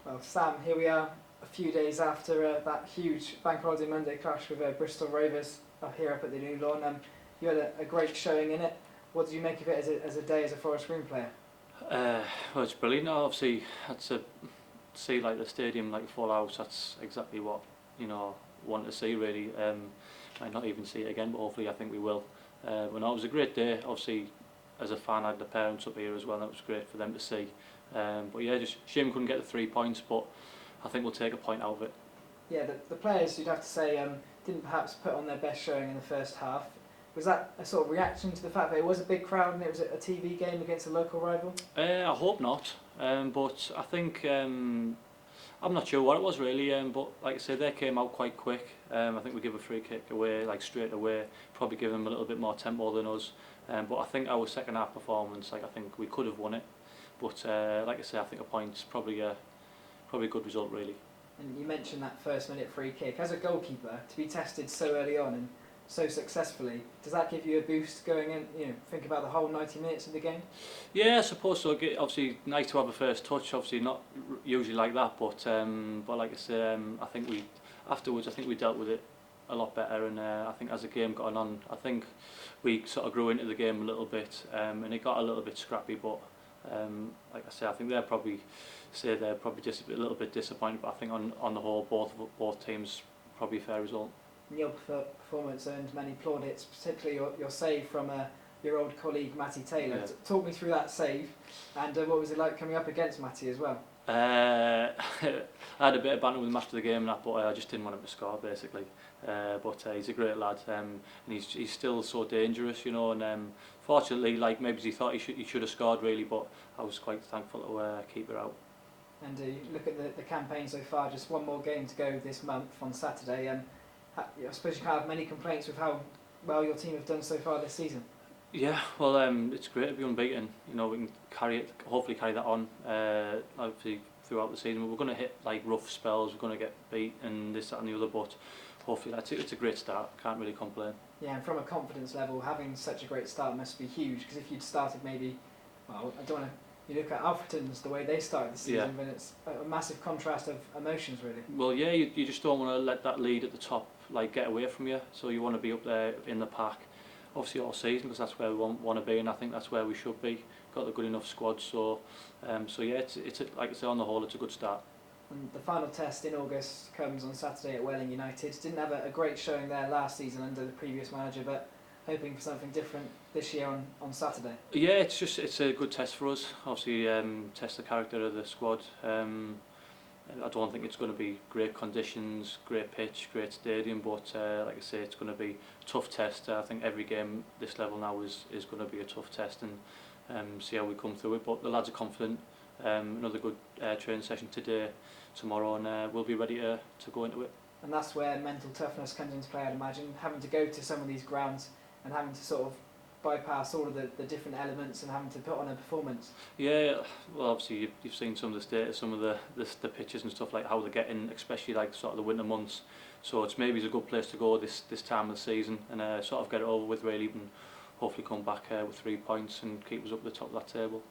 Well, Sam, here we are a few days after that huge Bank Holiday Monday clash with Bristol Rovers here up at the new lawn. You had a great showing in it. What did you make of it as a day as a Forest Green player? Well, it's brilliant. Obviously, that's a see like the stadium like full house. That's exactly what want to see really. Might not even see it again, but hopefully I think we will. But no, it was a great day. Obviously, as a fan, I had the parents up here as well. That was great for them to see. But yeah, just shame we couldn't get the 3 points, but I think we'll take a point out of it. Yeah, the players, you'd have to say, didn't perhaps put on their best showing in the first half. Was that a sort of reaction to the fact that it was a big crowd and it was a TV game against a local rival? I hope not, but I think I'm not sure what it was really. But like I said, they came out quite quick. I think we give a free kick away like straight away, probably give them a little bit more tempo than us. But I think our second half performance, I think we could have won it. But like I say, I think a point's probably a good result really. And you mentioned that first minute free kick. As a goalkeeper, to be tested so early on and so successfully, does that give you a boost going in? Think about the whole 90 minutes of the game. Yeah, I suppose so. Obviously, nice to have a first touch. Obviously, not usually like that, but like I say, I think afterwards we dealt with it a lot better, and I think as the game got on, I think we sort of grew into the game a little bit, and it got a little bit scrappy. But like I say, I think they're probably just a little bit disappointed. But I think on the whole, both teams probably a fair result. Your performance earned many plaudits, particularly your save from your old colleague Matty Taylor. Yeah. Talk me through that save, and what was it like coming up against Matty as well? I had a bit of banter with him after the game and that, but I just didn't want him to score basically. But he's a great lad, and he's still so dangerous, And fortunately, like maybe he thought he should have scored really, but I was quite thankful to keep it out. And you look at the campaign so far. Just one more game to go this month on Saturday. I suppose you can't have many complaints with how well your team have done so far this season. Yeah, well, it's great to be unbeaten. We can hopefully carry that on, obviously throughout the season. We're going to hit like rough spells. We're going to get beat and this, that, and the other. But hopefully, it's a great start. Can't really complain. Yeah, and from a confidence level, having such a great start must be huge. Because if you'd started maybe, well, I don't want to. You look at Alfreton's, the way they started the season, and it's a massive contrast of emotions, really. Well, yeah, you just don't want to let that lead at the top get away from you. So you want to be up there in the pack, obviously all season, because that's where we want to be, and I think that's where we should be. Got the good enough squad, so yeah, it's like I say, on the whole, it's a good start. And the final test in August comes on Saturday at Welling United. Didn't have a great showing there last season under the previous manager, but hoping for something different this year on Saturday. Yeah, it's a good test for us. Obviously, test the character of the squad. I don't think it's going to be great conditions, great pitch, great stadium, but like I say, it's going to be a tough test. I think every game this level now is going to be a tough test, and see how we come through it. But the lads are confident. Another good training session today, tomorrow, and we'll be ready to go into it. And that's where mental toughness comes into play, I'd imagine, having to go to some of these grounds and having to sort of bypass all of the different elements and having to put on a performance. Yeah, well, obviously you've seen some of the status, some of the pitches and stuff, like how they're getting, especially like sort of the winter months. So it's a good place to go this time of the season and sort of get it over with really, and hopefully come back with 3 points and keep us up at the top of that table.